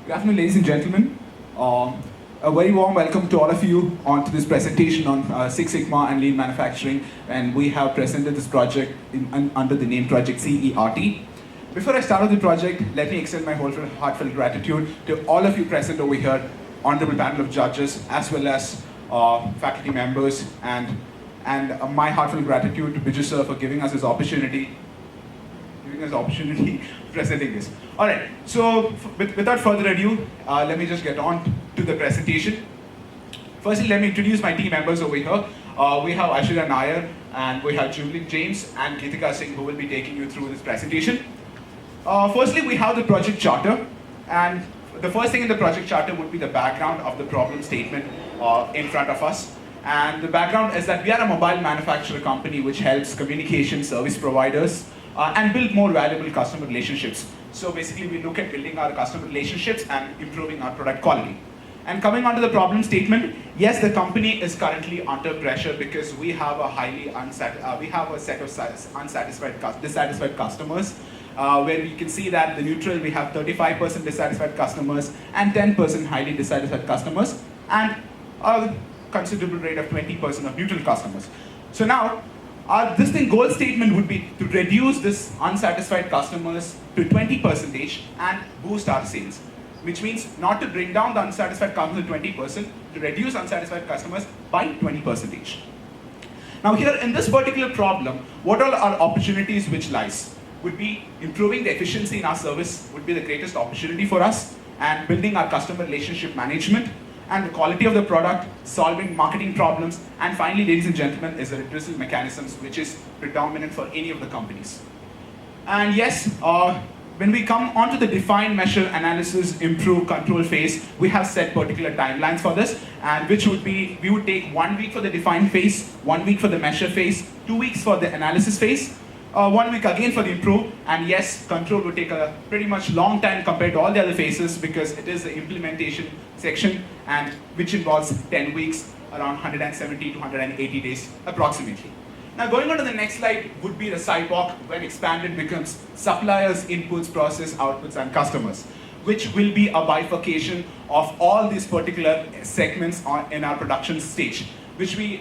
Good afternoon, ladies and gentlemen. A very warm welcome to all of you on to this presentation on Six Sigma and Lean Manufacturing. And we have presented this project under the name Project CERT. Before I start with the project, let me extend my heartfelt gratitude to all of you present over here, honorable panel of judges, as well as faculty members, and my heartfelt gratitude to Biju sir for giving us this opportunity presenting this. All right, so without further ado, let me just get on to the presentation. Firstly, let me introduce my team members over here. We have Aishwarya Nair, and we have Julian James and Geetika Singh, who will be taking you through this presentation. Firstly, we have the project charter, and the first thing in the project charter would be the background of the problem statement in front of us. And the background is that we are a mobile manufacturer company which helps communication service providers and build more valuable customer relationships. So basically, we look at building our customer relationships and improving our product quality. And coming on to the problem statement, yes, the company is currently under pressure because we have a set of dissatisfied customers, where we can see that the neutral, we have 35% dissatisfied customers and 10% highly dissatisfied customers, and a considerable rate of 20% of neutral customers. So now, this goal statement would be to reduce this unsatisfied customers to 20% and boost our sales, which means not to bring down the unsatisfied customers to 20%, to reduce unsatisfied customers by 20%. Now here in this particular problem, what all are opportunities which lies? Would be improving the efficiency in our service would be the greatest opportunity for us, and building our customer relationship management, and the quality of the product, solving marketing problems, and finally, ladies and gentlemen, is the redressal mechanisms, which is predominant for any of the companies. And yes, when we come onto the define, measure, analysis, improve, control phase, we have set particular timelines for this, and which would be, we would take 1 week for the define phase, 1 week for the measure phase, 2 weeks for the analysis phase, 1 week again for the improve, and yes, control would take a pretty much long time compared to all the other phases because it is the implementation section, and which involves 10 weeks, around 170 to 180 days approximately. Now going on to the next slide would be the sidewalk, when expanded becomes suppliers, inputs, process, outputs, and customers, which will be a bifurcation of all these particular segments in our production stage.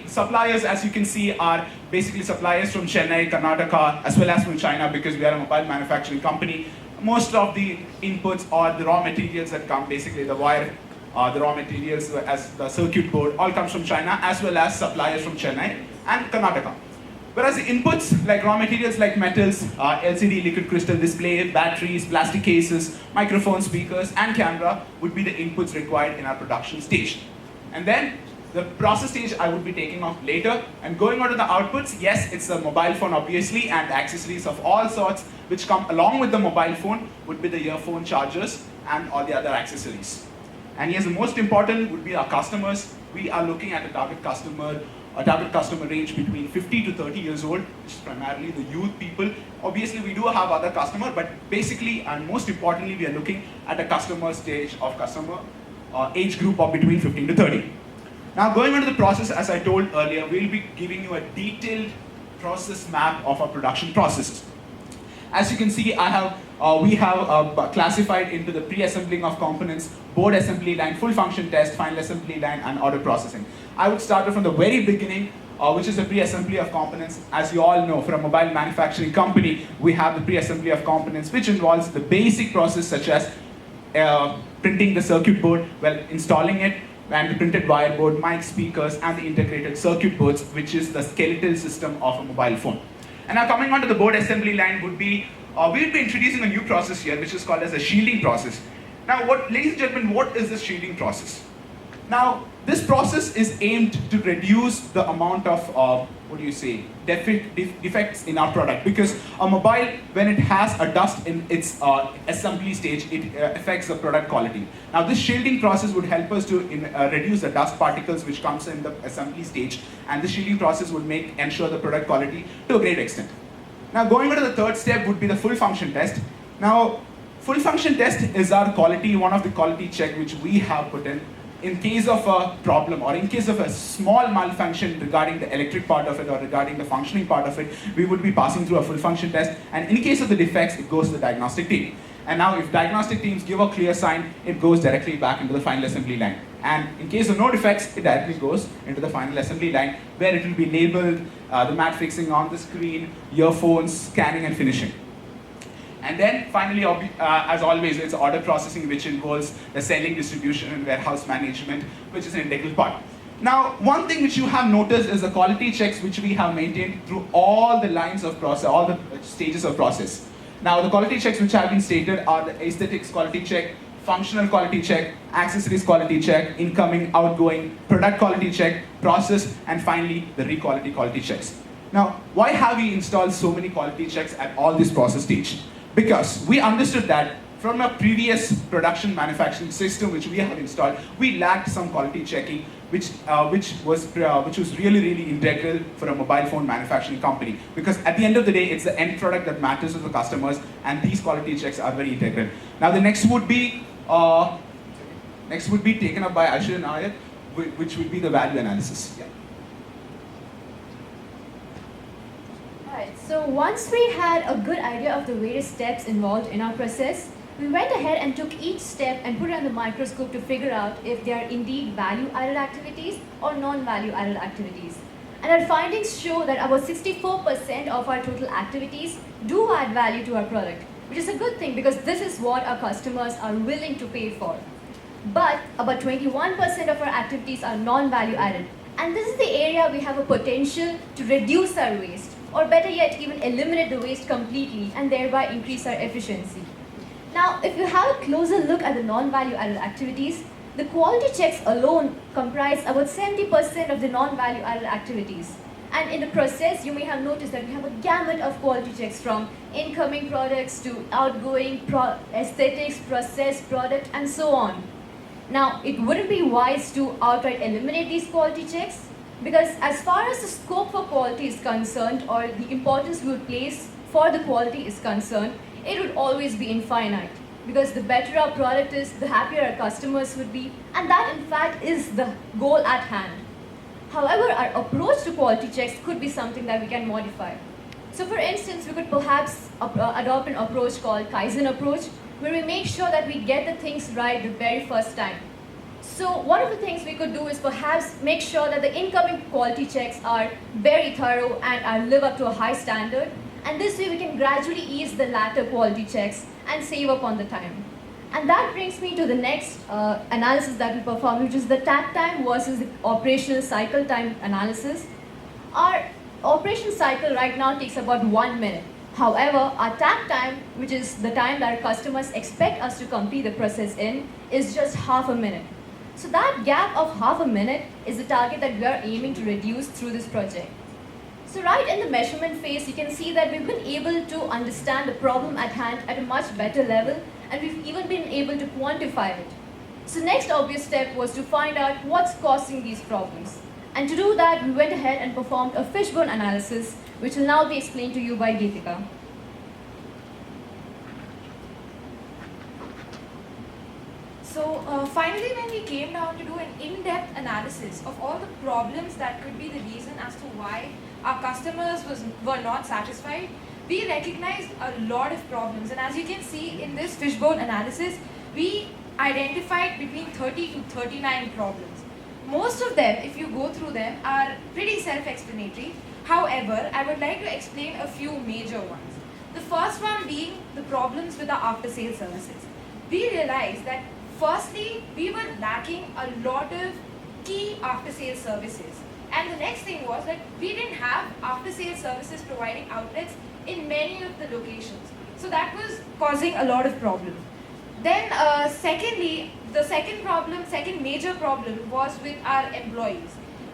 Suppliers, as you can see, are basically suppliers from Chennai, Karnataka, as well as from China, because we are a mobile manufacturing company. Most of the inputs or the raw materials that come, basically the wire, the raw materials as the circuit board, all comes from China, as well as suppliers from Chennai and Karnataka. Whereas the inputs, like raw materials like metals, LCD, liquid crystal display, batteries, plastic cases, microphones, speakers, and camera would be the inputs required in our production stage. And then the process stage I would be taking off later, and going on to the outputs, yes, it's a mobile phone obviously, and accessories of all sorts which come along with the mobile phone would be the earphone chargers and all the other accessories. And yes, the most important would be our customers. We are looking at a target customer range between 50 to 30 years old, which is primarily the youth people. Obviously, we do have other customers, but basically and most importantly, we are looking at a customer age group of between 15 to 30. Now going on to the process, as I told earlier, we'll be giving you a detailed process map of our production processes. As you can see, we have classified into the pre-assembling of components, board assembly line, full function test, final assembly line, and order processing. I would start from the very beginning, which is the pre-assembly of components. As you all know, for a mobile manufacturing company, we have the pre-assembly of components, which involves the basic process such as printing the circuit board, installing it, and the printed wire board, mic, speakers, and the integrated circuit boards, which is the skeletal system of a mobile phone. And now coming on to the board assembly line would be, we'll be introducing a new process here, which is called as a shielding process. Now, ladies and gentlemen, what is this shielding process? Now, this process is aimed to reduce the amount of, defects in our product, because a mobile, when it has a dust in its assembly stage, it affects the product quality. Now, this shielding process would help us to reduce the dust particles which comes in the assembly stage, and the shielding process would ensure the product quality to a great extent. Now, going on to the third step would be the full function test. Now, full function test is our one of the quality check which we have put in case of a problem or in case of a small malfunction regarding the electric part of it or regarding the functioning part of it, we would be passing through a full function test, and in case of the defects, it goes to the diagnostic team. And now if diagnostic teams give a clear sign, it goes directly back into the final assembly line. And in case of no defects, it directly goes into the final assembly line where it will be labeled, the mat fixing on the screen, earphones, scanning and finishing. And then finally, as always, it's order processing, which involves the selling, distribution, and warehouse management, which is an integral part. Now, one thing which you have noticed is the quality checks which we have maintained through all the lines of process, all the stages of process. Now, the quality checks which have been stated are the aesthetics quality check, functional quality check, accessories quality check, incoming, outgoing, product quality check, process, and finally, the re-quality quality checks. Now, why have we installed so many quality checks at all this process stage? Because we understood that from a previous production manufacturing system which we have installed, we lacked some quality checking, which was really integral for a mobile phone manufacturing company. Because at the end of the day, it's the end product that matters to the customers, and these quality checks are very integral. Now the next would be taken up by Ashir and Ayat, which would be the value analysis. Yeah. Alright, so once we had a good idea of the various steps involved in our process, we went ahead and took each step and put it under the microscope to figure out if they are indeed value-added activities or non-value-added activities. And our findings show that about 64% of our total activities do add value to our product, which is a good thing because this is what our customers are willing to pay for. But about 21% of our activities are non-value-added, and this is the area we have a potential to reduce our waste, or better yet, even eliminate the waste completely and thereby increase our efficiency. Now, if you have a closer look at the non-value-added activities, the quality checks alone comprise about 70% of the non-value-added activities. And in the process, you may have noticed that we have a gamut of quality checks from incoming products to outgoing aesthetics, process, product, and so on. Now, it wouldn't be wise to outright eliminate these quality checks, because as far as the scope for quality is concerned, or the importance we would place for the quality is concerned, it would always be infinite. Because the better our product is, the happier our customers would be, and that in fact is the goal at hand. However, our approach to quality checks could be something that we can modify. So for instance, we could perhaps adopt an approach called Kaizen approach, where we make sure that we get the things right the very first time. So one of the things we could do is perhaps make sure that the incoming quality checks are very thorough and live up to a high standard. And this way we can gradually ease the latter quality checks and save up on the time. And that brings me to the next analysis that we performed, which is the takt time versus the operational cycle time analysis. Our operation cycle right now takes about 1 minute. However, our takt time, which is the time that our customers expect us to complete the process in, is just half a minute. So that gap of half a minute is the target that we are aiming to reduce through this project. So right in the measurement phase, you can see that we've been able to understand the problem at hand at a much better level, and we've even been able to quantify it. So next obvious step was to find out what's causing these problems. And to do that, we went ahead and performed a fishbone analysis, which will now be explained to you by Geetika. So finally, when we came down to do an in-depth analysis of all the problems that could be the reason as to why our customers were not satisfied, we recognized a lot of problems. And as you can see in this fishbone analysis, we identified between 30 to 39 problems. Most of them, if you go through them, are pretty self-explanatory. However, I would like to explain a few major ones. The first one being the problems with our after-sales services. We realized that firstly, we were lacking a lot of key after-sales services. And the next thing was that we didn't have after-sales services providing outlets in many of the locations. So that was causing a lot of problems. Then secondly, the second major problem was with our employees,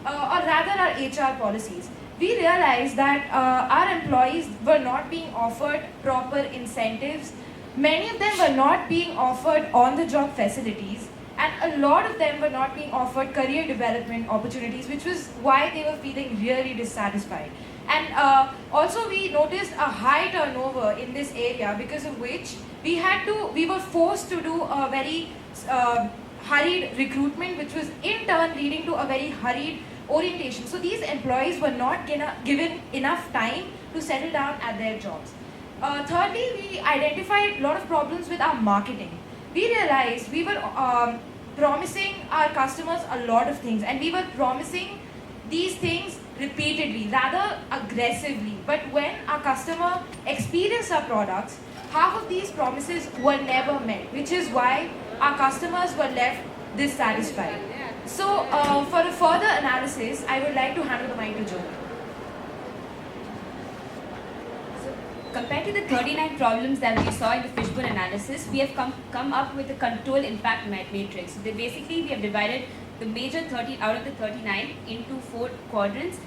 or rather our HR policies. We realized that our employees were not being offered proper incentives. Many of them were not being offered on-the-job facilities, and a lot of them were not being offered career development opportunities, which was why they were feeling really dissatisfied. And also we noticed a high turnover in this area, because of which we were forced to do a very hurried recruitment, which was in turn leading to a very hurried orientation. So these employees were not given enough time to settle down at their jobs. Thirdly, we identified a lot of problems with our marketing. We realized we were promising our customers a lot of things, and we were promising these things repeatedly, rather aggressively. But when our customer experienced our products, half of these promises were never met, which is why our customers were left dissatisfied. So, for a further analysis, I would like to hand the mic to Joe. Compared to the 39 problems that we saw in the fishbone analysis, we have come up with a control impact matrix. So basically, we have divided the major 30 out of the 39 into 4 quadrants,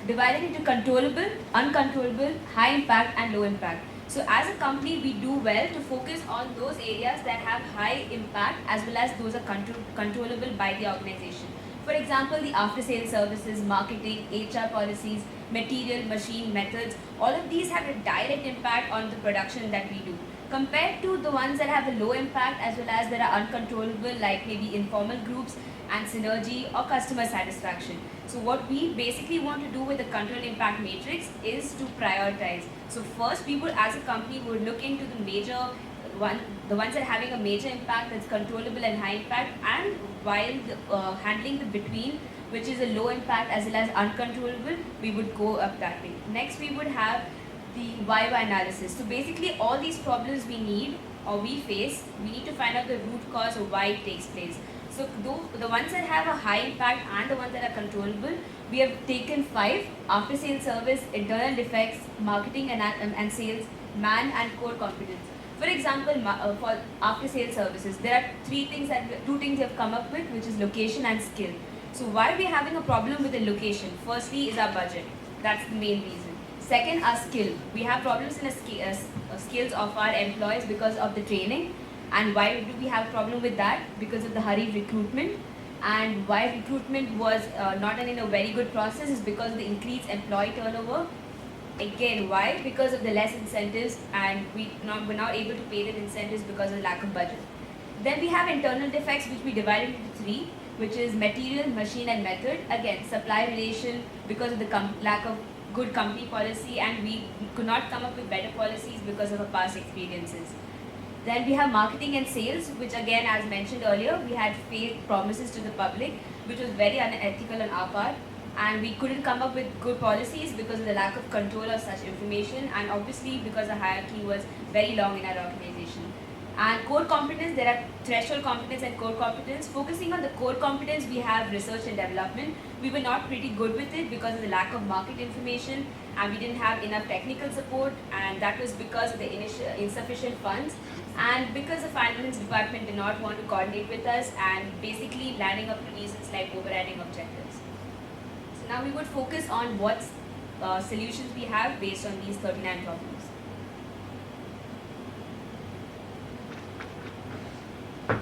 divided into controllable, uncontrollable, high impact, and low impact. So as a company, we do well to focus on those areas that have high impact as well as those are controllable by the organization. For example, the after-sales services, marketing, HR policies, material, machine, methods, all of these have a direct impact on the production that we do. Compared to the ones that have a low impact as well as that are uncontrollable, like maybe informal groups and synergy or customer satisfaction. So what we basically want to do with the control impact matrix is to prioritize. So first we would, as a company, would look into the the ones that are having a major impact, that's controllable and high impact, and while handling the between, which is a low impact as well as uncontrollable, we would go up that way. Next we would have the why analysis. So basically all these problems we need or we face, we need to find out the root cause of why it takes place. So the ones that have a high impact and the ones that are controllable, we have taken 5: after sales service, internal defects, marketing and sales, man, and core competence. For example, for after sales services, there are two things we have come up with, which is location and skill. So why are we having a problem with the location? Firstly is our budget. That's the main reason. Second, our skill. We have problems in the skills of our employees because of the training. And why do we have a problem with that? Because of the hurried recruitment. And why recruitment was not done in a very good process is because of the increased employee turnover. Again, why? Because of the less incentives, and we're not able to pay them incentives because of the lack of budget. Then we have internal defects, which we divided into 3, which is material, machine, and method. Again, supply relation because of the lack of good company policy, and we could not come up with better policies because of our past experiences. Then we have marketing and sales, which again, as mentioned earlier, we had fake promises to the public, which was very unethical on our part. And we couldn't come up with good policies because of the lack of control of such information, and obviously because the hierarchy was very long in our organization. And core competence, there are threshold competence and core competence. Focusing on the core competence, we have research and development. We were not pretty good with it because of the lack of market information, and we didn't have enough technical support, and that was because of the initial insufficient funds, and because the finance department did not want to coordinate with us, and basically landing up to reasons like overriding objectives. So now we would focus on what solutions we have based on these 39 problems.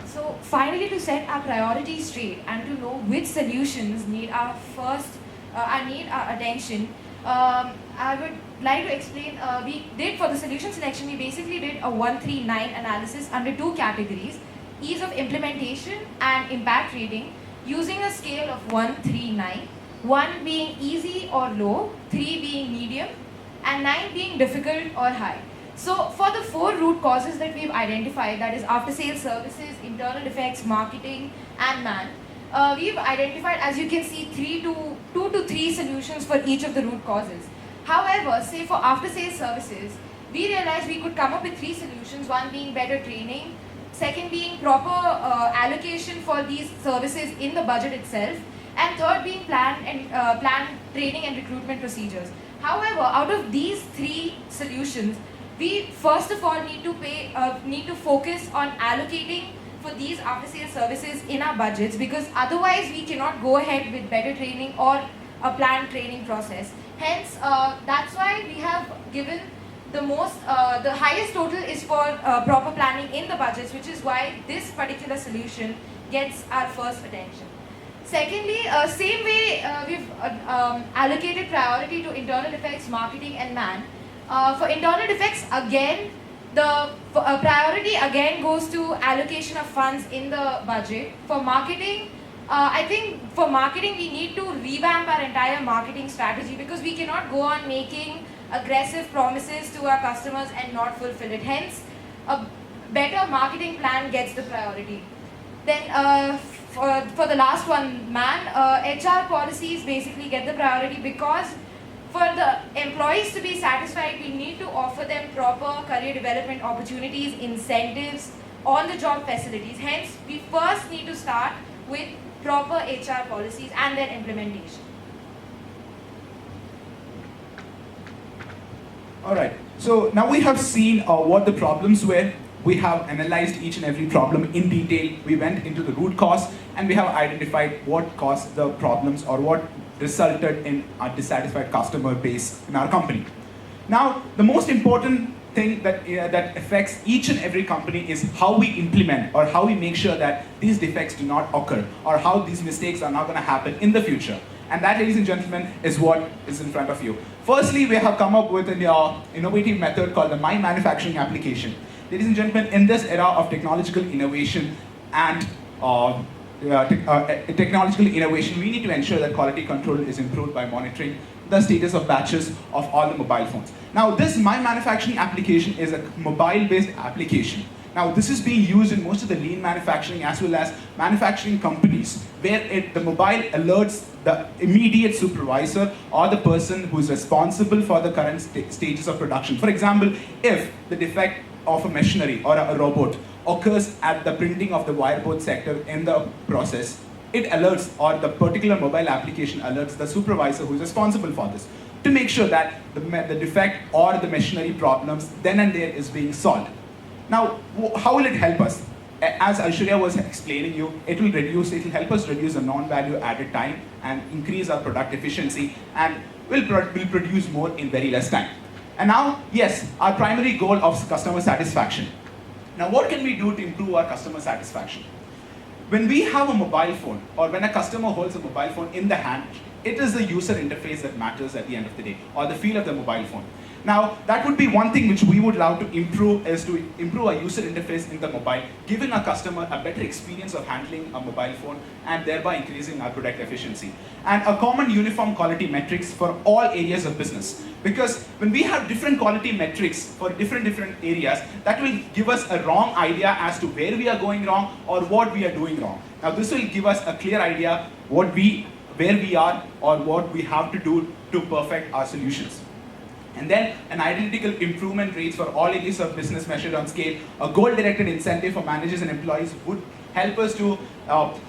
So finally, to set our priorities straight and to know which solutions need our attention, I would like to explain. We did, for the solution selection, we basically did a 139 analysis under 2 categories: ease of implementation and impact rating, using a scale of 139. 1 being easy or low, 3 being medium, and 9 being difficult or high. So for the 4 root causes that we've identified, that is after sales services, internal defects, marketing, and man, we've identified, as you can see, 2 to 3 solutions for each of the root causes. However, say for after sales services, we realized we could come up with 3 solutions, 1 being better training, 2nd being proper allocation for these services in the budget itself, and 3rd being planned training and recruitment procedures. However, out of these 3 solutions, we first of all need to focus on allocating for these after sales services in our budgets, because otherwise we cannot go ahead with better training or a planned training process. Hence, that's why we have given the highest total is for proper planning in the budgets, which is why this particular solution gets our first attention. Secondly, same way we've allocated priority to internal defects, marketing, and man. For internal defects, again, the priority again goes to allocation of funds in the budget. For marketing, I think for marketing we need to revamp our entire marketing strategy, because we cannot go on making aggressive promises to our customers and not fulfill it. Hence, a better marketing plan gets the priority. Then for the last one, HR policies basically get the priority because for the employees to be satisfied, we need to offer them proper career development opportunities, incentives, on-the-job facilities. Hence, we first need to start with proper HR policies and their implementation. All right, so now we have seen what the problems were. We have analyzed each and every problem in detail. We went into the root cause and we have identified what caused the problems or what resulted in a dissatisfied customer base in our company. Now, the most important thing that affects each and every company is how we implement or how we make sure that these defects do not occur or how these mistakes are not going to happen in the future. And that, ladies and gentlemen, is what is in front of you. Firstly, we have come up with an innovative method called the My Manufacturing application. Ladies and gentlemen, in this era of technological innovation and technological innovation, we need to ensure that quality control is improved by monitoring the status of batches of all the mobile phones. Now, this My Manufacturing application is a mobile-based application. Now, this is being used in most of the lean manufacturing as well as manufacturing companies, where the mobile alerts the immediate supervisor or the person who is responsible for the current stages of production. For example, if the defect of a machinery or a robot occurs at the printing of the wireboard sector in the process, it alerts, or the particular mobile application alerts the supervisor who is responsible for this to make sure that the defect or the machinery problems then and there is being solved. Now, how will it help us? As Aishwarya was explaining you, it will help us reduce the non-value added time and increase our product efficiency, and will produce more in very less time. And now, yes, our primary goal of customer satisfaction. Now, what can we do to improve our customer satisfaction? When we have a mobile phone, or when a customer holds a mobile phone in the hand, it is the user interface that matters at the end of the day, or the feel of the mobile phone. Now, that would be one thing which we would love to improve, is to improve our user interface in the mobile, giving our customer a better experience of handling a mobile phone, and thereby increasing our product efficiency. And a common uniform quality metrics for all areas of business. Because when we have different quality metrics for different areas, that will give us a wrong idea as to where we are going wrong or what we are doing wrong. Now, this will give us a clear idea where we are or what we have to do to perfect our solutions. And then an identical improvement rates for all areas of business measured on scale. A goal-directed incentive for managers and employees would help us to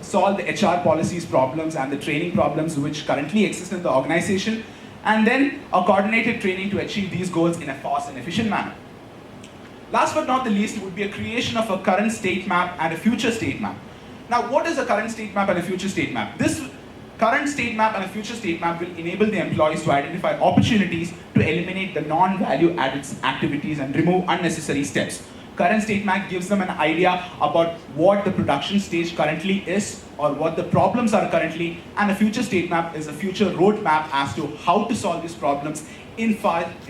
solve the HR policies problems and the training problems which currently exist in the organization. And then a coordinated training to achieve these goals in a fast and efficient manner. Last but not the least would be a creation of a current state map and a future state map. Now, what is a current state map and a future state map? This current state map and a future state map will enable the employees to identify opportunities to eliminate the non-value added activities and remove unnecessary steps. Current state map gives them an idea about what the production stage currently is or what the problems are currently, and a future state map is a future roadmap as to how to solve these problems in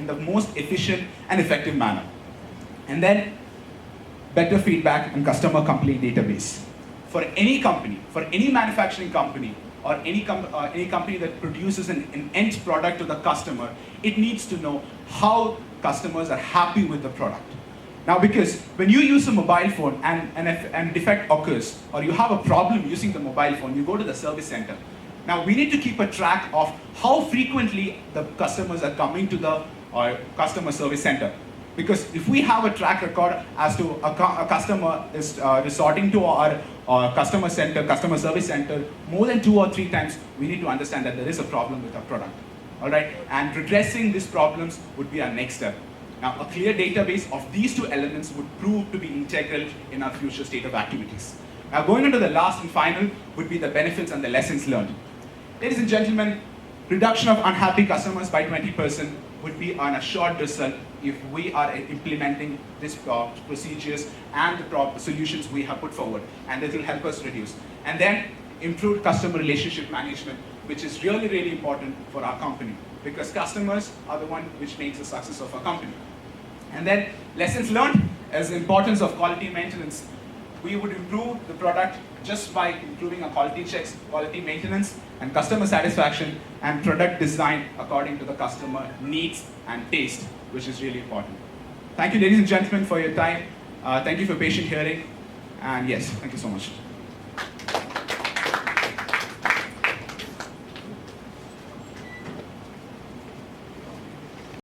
the most efficient and effective manner. And then better feedback and customer complaint database. For any company, for any manufacturing company, or any company that produces an end product to the customer, it needs to know how customers are happy with the product. Now, because when you use a mobile phone and defect occurs, or you have a problem using the mobile phone, you go to the service center. Now, we need to keep a track of how frequently the customers are coming to the customer service center. Because if we have a track record as to a customer is resorting to our customer service center more than 2 or 3 times, we need to understand that there is a problem with our product. All right, and redressing these problems would be our next step. Now, a clear database of these 2 elements would prove to be integral in our future state of activities. Now, going into the last and final would be the benefits and the lessons learned. Ladies and gentlemen, reduction of unhappy customers by 20% would be an assured result if we are implementing these procedures and the solutions we have put forward, and it will help us reduce. And then improved customer relationship management, which is really, really important for our company, because customers are the one which makes the success of our company. And then lessons learned is the importance of quality maintenance. we would improve the product just by improving our quality checks, quality maintenance, and customer satisfaction, and product design according to the customer needs and taste, which is really important. Thank you, ladies and gentlemen, for your time. Thank you for patient hearing. And yes, thank you so much.